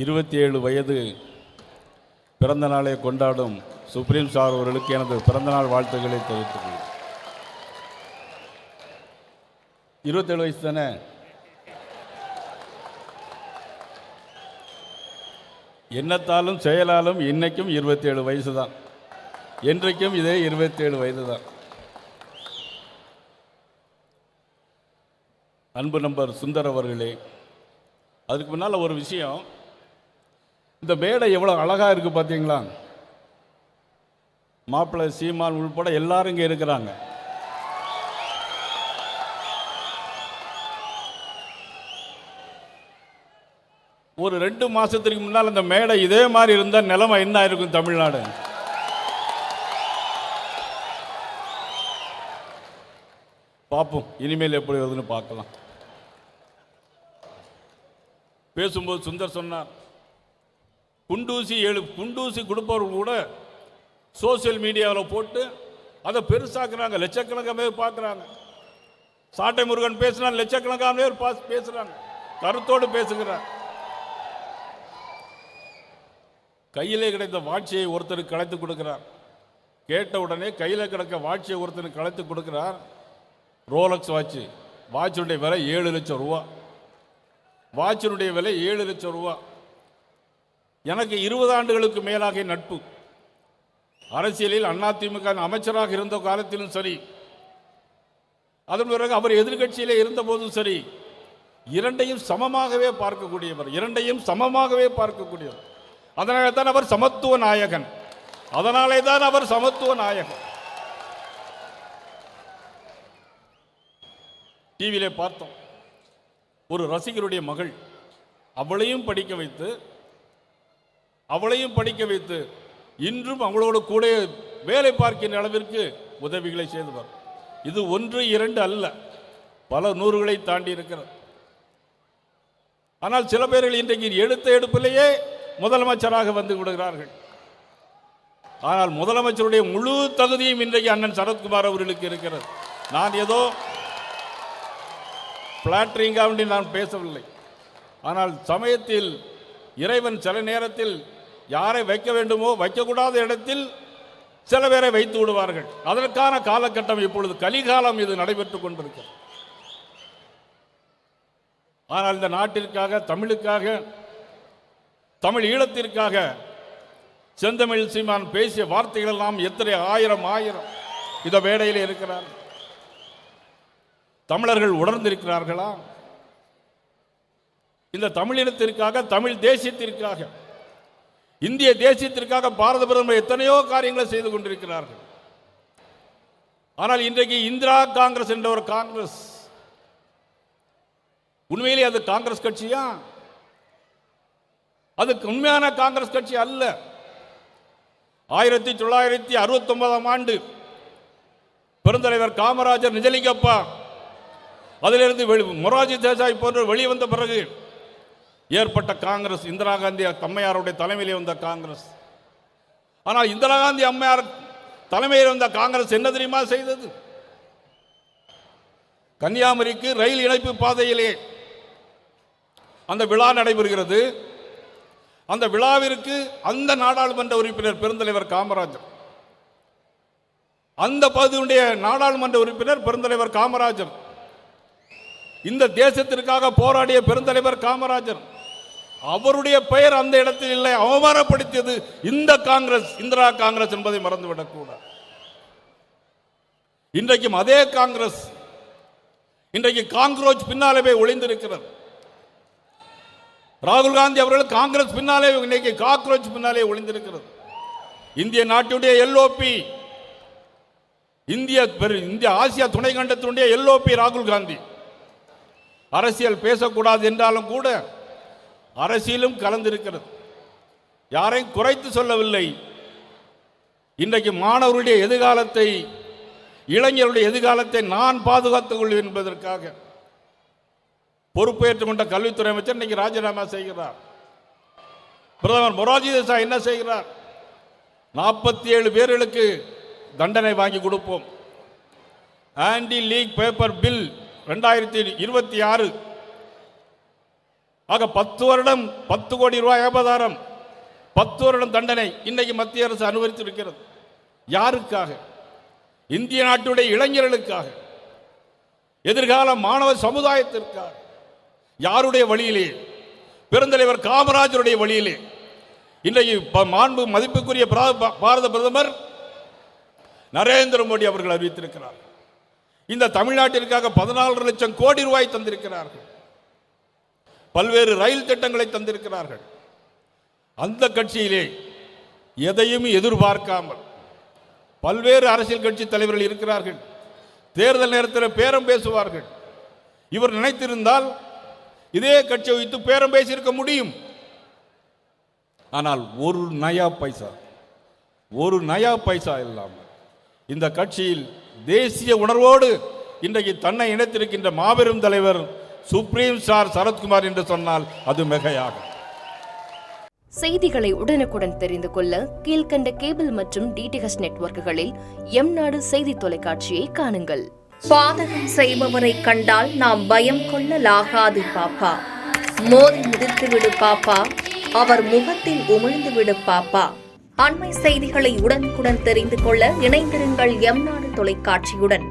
27 வயது பிறந்த நாளை கொண்டாடும் சுப்ரீம் சார் அவர்களுக்கு எனது பிறந்தநாள் வாழ்த்துக்களை தெரிவித்துக் கொள்கிறேன். 27 வயசு தானே? எண்ணத்தாலும் செயலாலும் இன்னைக்கும் 27 வயசு தான், என்றைக்கும் இதே 27 வயது தான். அன்பு நண்பர் சுந்தர் அவர்களே, அதுக்கு முன்னால் ஒரு விஷயம், இந்த மேடை எவ்வளோ அழகாக இருக்குது பார்த்தீங்களா? மாப்பிள்ளை சீமான் உள்பட எல்லாரும் இங்கே இருக்கிறாங்க. ஒரு 2 மாதத்துக்கு முன்னால் இந்த மேடை இதே மாதிரி இருந்தால் நிலைமை என்ன இருக்கும் தமிழ்நாடு? பார்ப்போம், இனிமேல் எப்படி வருதுன்னு பார்க்கலாம். பேசும்போது சுந்தர் சொன்னார், குண்டூசி கொடுப்பவர்கள் கூட சோசியல் மீடியாவில் போட்டு அதை பெருசாக்குறாங்க, லட்சக்கணக்கான பேர் பார்க்குறாங்க. சாட்டை முருகன் பேசினா லட்சக்கணக்கான பேர் பேசுகிறாங்க, கருத்தோடு பேசுகிறார். கையிலே கிடைத்த வாட்சியை ஒருத்தருக்கு கலைத்து கொடுக்கிறார். கேட்ட உடனே கையில் கிடக்க வாட்சியை ஒருத்தருக்கு கலைத்து கொடுக்கிறார். ரோலக்ஸ் வாட்சி, வாட்சினுடைய விலை 7 லட்சம் ரூபா. வாட்சினுடைய விலை 7 லட்சம் ரூபா. எனக்கு 20 ஆண்டுகளுக்கு மேலாக நட்பு. அரசியலில் அதிமுக அமைச்சராக இருந்த காலத்திலும் சரி, அதன் பிறகு அவர் எதிர்கட்சியிலே இருந்த போதும் சரி, இரண்டையும் சமமாகவே பார்க்கக்கூடியவர், இரண்டையும் சமமாகவே பார்க்கக்கூடியவர். அதனாலே தான் அவர் சமத்துவ நாயகன். அதனாலே தான் அவர் சமத்துவ நாயகன். டிவியிலே பார்த்தோம், ஒரு ரசிகருடைய மகள், அவளையும் படிக்க வைத்து இன்றும் அவங்களோட கூட வேலை பார்க்கின்ற அளவிற்கு உதவிகளை செய்தவர். இது 1, 2 அல்ல, பல 100களை தாண்டி இருக்கிறது. ஆனால் சில பேர்கள் இன்றைக்கு எடுத்த எடுப்பிலேயே முதலமைச்சராக வந்து விடுகிறார்கள். ஆனால் முதலமைச்சருடைய முழு தகுதியும் இன்றைக்கு அண்ணன் சரத்குமார் அவர்களுக்கு இருக்கிறது. நான் ஏதோ பிளாட்டரிங்காக நான் பேசவில்லை. ஆனால் சமயத்தில் இறைவன் சில நேரத்தில் யாரை வைக்க வேண்டுமோ வைக்கக்கூடாத இடத்தில் சில பேரை வைத்து விடுவார்கள். அதற்கான காலகட்டம் இப்பொழுது கலிகாலம் இது நடைபெற்றுக் கொண்டிருக்கிறது. ஆனால் இந்த நாட்டிற்காக, தமிழுக்காக, தமிழ் ஈழத்திற்காக செந்தமிழ் சீமான் பேசிய வார்த்தைகள் எல்லாம் எத்தனை ஆயிரம் இந்த மேடையில் இருக்கிறார். தமிழர்கள் உணர்ந்திருக்கிறார்களா? இந்த தமிழினத்திற்காக, தமிழ் தேசியத்திற்காக, இந்திய தேசியத்திற்காக பாரத பிரதமர் எத்தனையோ காரியங்களை செய்து கொண்டிருக்கிறார்கள். ஆனால் இன்றைக்கு இந்திரா காங்கிரஸ் என்ற ஒரு காங்கிரஸ், உண்மையிலே அது காங்கிரஸ் கட்சியா? அதுக்கு உண்மையான காங்கிரஸ் கட்சி அல்ல. 1969ஆம் ஆண்டு பெருந்தலைவர் காமராஜர், நிஜலிங்கப்பா, அதிலிருந்து மொரார்ஜி தேசாய் போன்ற வெளிவந்த பிறகு ஏற்பட்ட காங்கிரஸ், இந்திரா காந்தி அம்மையாருடைய தலைமையிலே வந்த காங்கிரஸ். ஆனால் இந்திரா காந்தி அம்மையார் தலைமையில் வந்த காங்கிரஸ் என்ன தெரியுமா செய்தது? கன்னியாகுமரிக்கு ரயில் இணைப்பு பாதையிலே அந்த விழா நடைபெறுகிறது. அந்த விழாவிற்கு அந்த நாடாளுமன்ற உறுப்பினர் பெருந்தலைவர் காமராஜர், அந்த பகுதியுடைய நாடாளுமன்ற உறுப்பினர் பெருந்தலைவர் காமராஜர், இந்த தேசத்திற்காக போராடிய பெருந்தலைவர் காமராஜர், அவருடைய பெயர் அந்த இடத்தில் இல்லை. அவமானப்படுத்தியது இந்த காங்கிரஸ், இந்திரா காங்கிரஸ் என்பதை மறந்துவிடக்கூடாது. இன்றைக்கும் அதே காங்கிரஸ் இன்றைக்கு காங்கிரோச் பின்னாலே ஒளிந்திருக்கிறது. ராகுல் காந்தி அவர்கள் காங்கிரஸ் பின்னாலே, இன்னைக்கு காக்ரோச் பின்னாலே ஒளிந்திருக்கிறது. இந்திய நாட்டுடைய எல்ஓபி, இந்திய ஆசியா துணை கண்டத்தினுடைய எல்ஓபி ராகுல் காந்தி. அரசியல் பேசக்கூடாது என்றாலும் கூட அரசியலும் கலந்திருக்கிறது. யாரையும் குறைத்து சொல்லவில்லை. இன்றைக்கு மாணவர்களுடைய எதிர்காலத்தை, இளைஞருடைய எதிர்காலத்தை நான் பாதுகாத்துக் கொள்வேன் என்பதற்காக பொறுப்பேற்றுக் கொண்ட கல்வித்துறை அமைச்சர் இன்னைக்கு ராஜினாமா செய்கிறார். பிரதமர் மொரார்ஜி தேசாய் என்ன செய்கிறார்? 47 பேர்களுக்கு தண்டனை வாங்கி கொடுப்போம். ஆன்டி லீக் பேப்பர் பில் 2026 ஆக 10 வருடம் 10 கோடி ரூபாய் அபராதம், 10 வருடம் தண்டனை இன்னைக்கு மத்திய அரசு அனுமதித்திருக்கிறது. யாருக்காக? இந்திய நாட்டுடைய இளைஞர்களுக்காக, எதிர்கால மாணவ சமுதாயத்திற்காக. யாருடைய வழியிலே? பெருந்தலைவர் காமராஜருடைய வழியிலே. இன்றைக்கு மாண்பு மதிப்புக்குரிய பாரத பிரதமர் நரேந்திர மோடி அவர்கள் அறிவித்திருக்கிறார். இந்த தமிழ்நாட்டிற்காக 14 லட்சம் கோடி ரூபாய் தந்திருக்கிறார்கள். பல்வேறு ரயில் திட்டங்களை தந்திருக்கிறார்கள். அந்த கட்சியிலே எதையும் எதிர்பார்க்காமல் பல்வேறு அரசியல் கட்சி தலைவர்கள் இருக்கிறார்கள். தேர்தல் நேரத்தில் பேரம் பேசுவார்கள். இவர் நினைத்திருந்தால் இதே கட்சியை வைத்து பேரம் பேசியிருக்க முடியும். ஆனால் ஒரு நயா பைசா இல்லாமல் இந்த கட்சியில் தேசிய உணர்வோடு இன்றைக்கு தன்னை இணைத்திருக்கின்ற மாபெரும் தலைவர் சுப்ரீம் ஸ்டார் சரத்குமார் என்று சொன்னால் அது மிகையாகும். செய்திகளை உடனுக்குடன் தெரிந்து கொள்ள கீழ்கண்ட கேபிள் மற்றும் டிடிஎச் நெட்வொர்க்குகளில் எம்நாடு செய்தி தொலைக்காட்சியை காணுங்கள். பாதகம் செய்பவரை கண்டால் நாம் பயம் கொள்ளலாகாது பாப்பா. மோதி மிதித்து விடு பாப்பா, அவர் முகத்தில் உமிழ்ந்து விடு பாப்பா. அண்மை செய்திகளை உடனுக்குடன் தெரிந்து கொள்ள இணைந்திருங்கள் எம்நாடு தொலைக்காட்சியுடன்.